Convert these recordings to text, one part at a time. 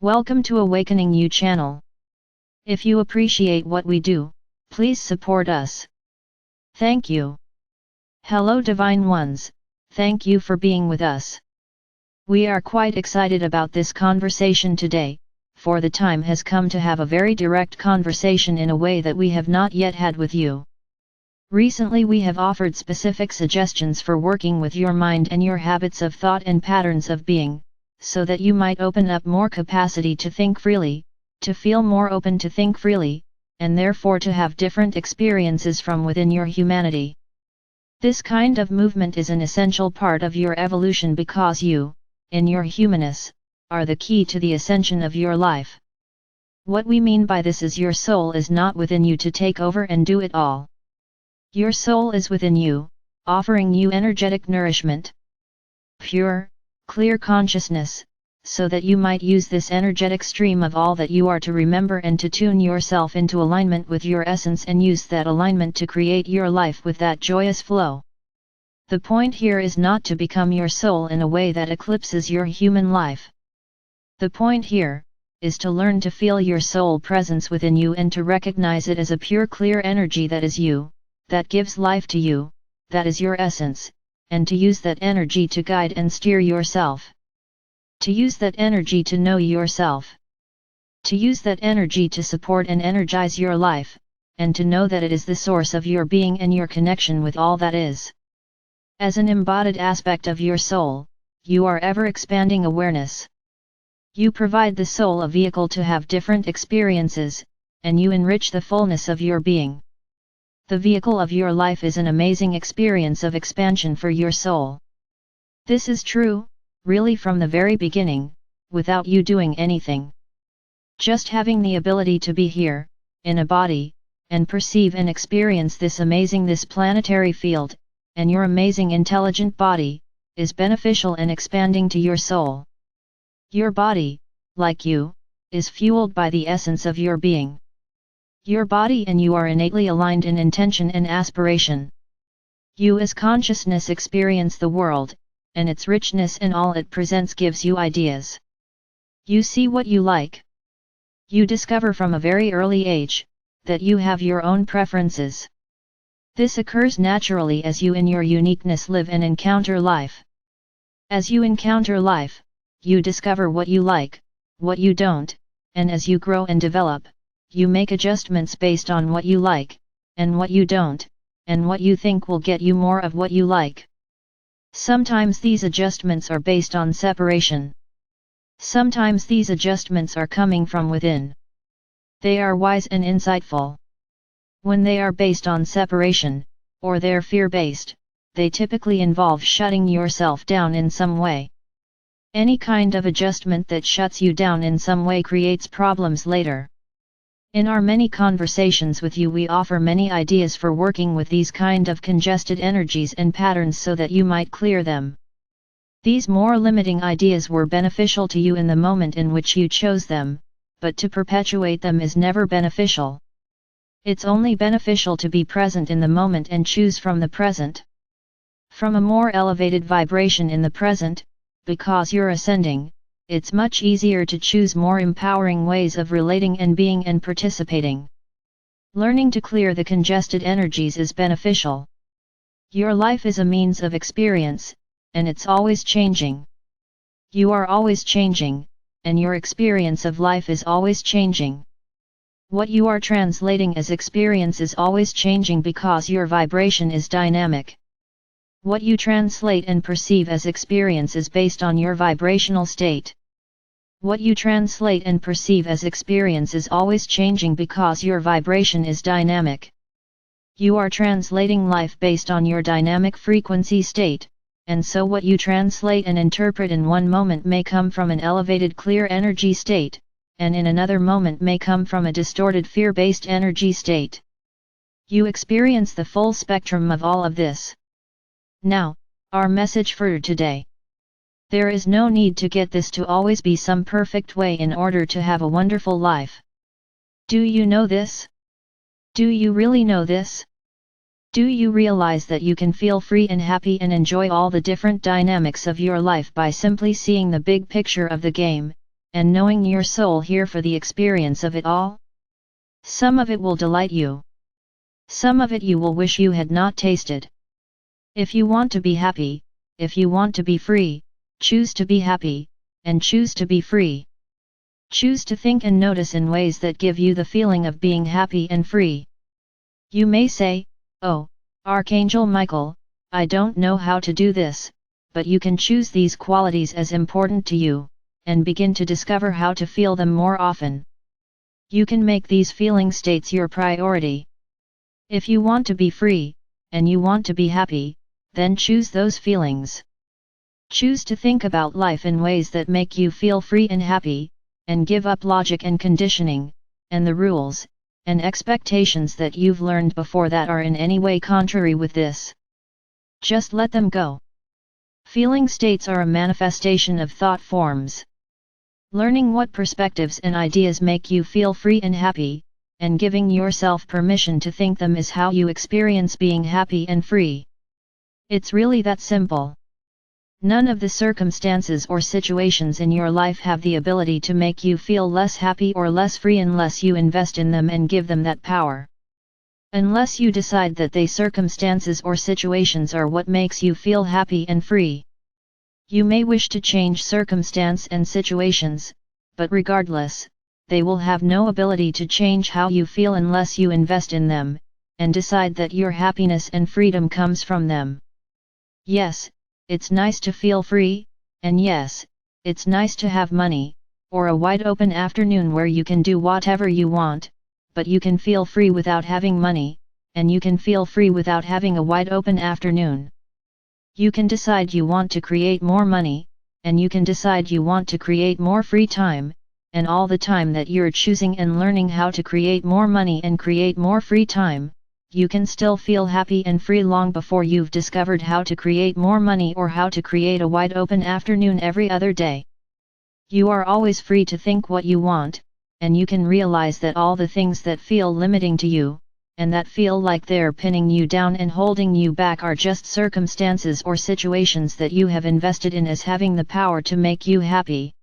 Welcome to Awakening You channel. If you appreciate what we do, please support us. Thank you. Hello Divine Ones, thank you for being with us. We are quite excited about this conversation today, for the time has come to have a very direct conversation in a way that we have not yet had with you. Recently we have offered specific suggestions for working with your mind and your habits of thought and patterns of being, so that you might open up more capacity to think freely, to feel more open to think freely, and therefore to have different experiences from within your humanity. This kind of movement is an essential part of your evolution because you, in your humanness, are the key to the ascension of your life. What we mean by this is your soul is not within you to take over and do it all. Your soul is within you, offering you energetic nourishment. Pure, clear consciousness, so that you might use this energetic stream of all that you are to remember and to tune yourself into alignment with your essence and use that alignment to create your life with that joyous flow. The point here is not to become your soul in a way that eclipses your human life. The point here is to learn to feel your soul presence within you and to recognize it as a pure clear energy that is you, that gives life to you, that is your essence, and to use that energy to guide and steer yourself. To use that energy to know yourself. To use that energy to support and energize your life, and to know that it is the source of your being and your connection with all that is. As an embodied aspect of your soul, you are ever expanding awareness. You provide the soul a vehicle to have different experiences, and you enrich the fullness of your being. The vehicle of your life is an amazing experience of expansion for your soul. This is true, really from the very beginning, without you doing anything. Just having the ability to be here, in a body, and perceive and experience this planetary field, and your amazing intelligent body, is beneficial and expanding to your soul. Your body, like you, is fueled by the essence of your being. Your body and you are innately aligned in intention and aspiration. You as consciousness experience the world, and its richness and all it presents gives you ideas. You see what you like. You discover from a very early age, that you have your own preferences. This occurs naturally as you in your uniqueness live and encounter life. As you encounter life, you discover what you like, what you don't, and as you grow and develop, you make adjustments based on what you like, and what you don't, and what you think will get you more of what you like. Sometimes these adjustments are based on separation. Sometimes these adjustments are coming from within. They are wise and insightful. When they are based on separation, or they're fear-based, they typically involve shutting yourself down in some way. Any kind of adjustment that shuts you down in some way creates problems later. In our many conversations with you we offer many ideas for working with these kind of congested energies and patterns so that you might clear them. These more limiting ideas were beneficial to you in the moment in which you chose them, but to perpetuate them is never beneficial. It's only beneficial to be present in the moment and choose from the present. From a more elevated vibration in the present, because you're ascending, it's much easier to choose more empowering ways of relating and being and participating. Learning to clear the congested energies is beneficial. Your life is a means of experience, and it's always changing. You are always changing, and your experience of life is always changing. What you are translating as experience is always changing because your vibration is dynamic. What you translate and perceive as experience is based on your vibrational state. What you translate and perceive as experience is always changing because your vibration is dynamic. You are translating life based on your dynamic frequency state, and so what you translate and interpret in one moment may come from an elevated clear energy state, and in another moment may come from a distorted fear-based energy state. You experience the full spectrum of all of this. Now, our message for today. There is no need to get this to always be some perfect way in order to have a wonderful life. Do you know this? Do you really know this? Do you realize that you can feel free and happy and enjoy all the different dynamics of your life by simply seeing the big picture of the game, and knowing your soul here for the experience of it all? Some of it will delight you. Some of it you will wish you had not tasted. If you want to be happy, if you want to be free, choose to be happy, and choose to be free. Choose to think and notice in ways that give you the feeling of being happy and free. You may say, "Oh, Archangel Michael, I don't know how to do this," but you can choose these qualities as important to you, and begin to discover how to feel them more often. You can make these feeling states your priority. If you want to be free, and you want to be happy, then choose those feelings. Choose to think about life in ways that make you feel free and happy, and give up logic and conditioning, and the rules, and expectations that you've learned before that are in any way contrary with this. Just let them go. Feeling states are a manifestation of thought forms. Learning what perspectives and ideas make you feel free and happy, and giving yourself permission to think them is how you experience being happy and free. It's really that simple. None of the circumstances or situations in your life have the ability to make you feel less happy or less free unless you invest in them and give them that power. Unless you decide that they circumstances or situations are what makes you feel happy and free. You may wish to change circumstance and situations, but regardless, they will have no ability to change how you feel unless you invest in them, and decide that your happiness and freedom comes from them. Yes, it's nice to feel free, and yes, it's nice to have money, or a wide open afternoon where you can do whatever you want, but you can feel free without having money, and you can feel free without having a wide open afternoon. You can decide you want to create more money, and you can decide you want to create more free time, and all the time that you're choosing and learning how to create more money and create more free time, you can still feel happy and free long before you've discovered how to create more money or how to create a wide open afternoon every other day. You are always free to think what you want, and you can realize that all the things that feel limiting to you, and that feel like they're pinning you down and holding you back are just circumstances or situations that you have invested in as having the power to make you happy.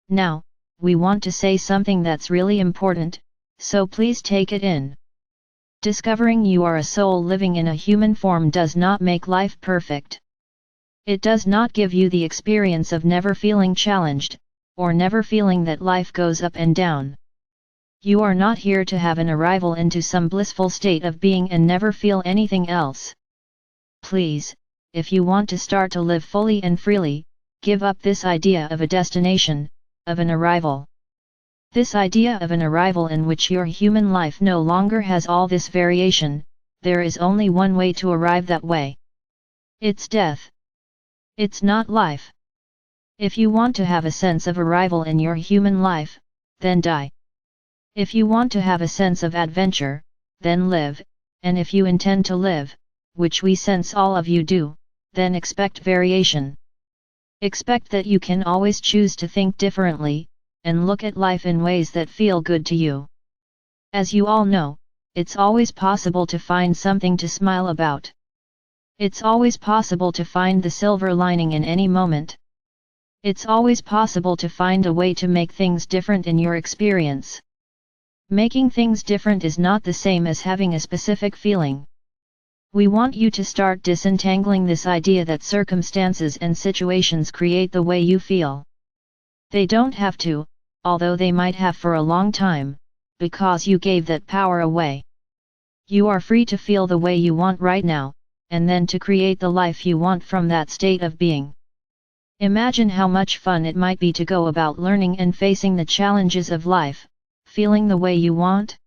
Now, we want to say something that's really important, so please take it in. Discovering you are a soul living in a human form does not make life perfect. It does not give you the experience of never feeling challenged, or never feeling that life goes up and down. You are not here to have an arrival into some blissful state of being and never feel anything else. Please, if you want to start to live fully and freely, give up this idea of a destination, of an arrival. This idea of an arrival in which your human life no longer has all this variation, there is only one way to arrive that way. It's death. It's not life. If you want to have a sense of arrival in your human life, then die. If you want to have a sense of adventure, then live, and if you intend to live, which we sense all of you do, then expect variation. Expect that you can always choose to think differently, and look at life in ways that feel good to you. As you all know, it's always possible to find something to smile about. It's always possible to find the silver lining in any moment. It's always possible to find a way to make things different in your experience. Making things different is not the same as having a specific feeling. We want you to start disentangling this idea that circumstances and situations create the way you feel. They don't have to, although they might have for a long time, because you gave that power away. You are free to feel the way you want right now, and then to create the life you want from that state of being. Imagine how much fun it might be to go about learning and facing the challenges of life, feeling the way you want.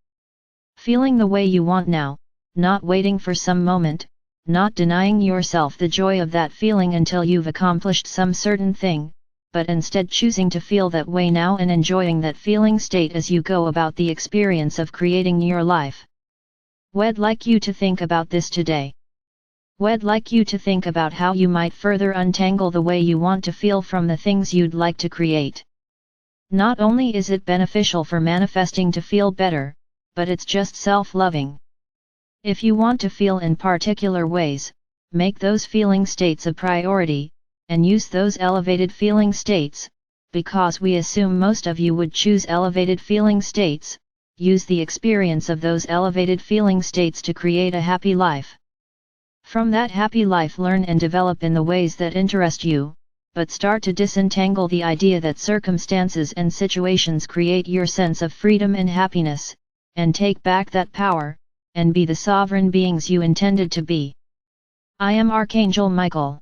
Feeling the way you want now, not waiting for some moment, not denying yourself the joy of that feeling until you've accomplished some certain thing, but instead choosing to feel that way now and enjoying that feeling state as you go about the experience of creating your life. We'd like you to think about this today. We'd like you to think about how you might further untangle the way you want to feel from the things you'd like to create. Not only is it beneficial for manifesting to feel better, but it's just self-loving. If you want to feel in particular ways, make those feeling states a priority, and use those elevated feeling states because we assume most of you would choose elevated feeling states. Use the experience of those elevated feeling states to create a happy life. From that happy life, learn and develop in the ways that interest you, but start to disentangle the idea that circumstances and situations create your sense of freedom and happiness, and take back that power, and be the sovereign beings you intended to be. I am Archangel Michael.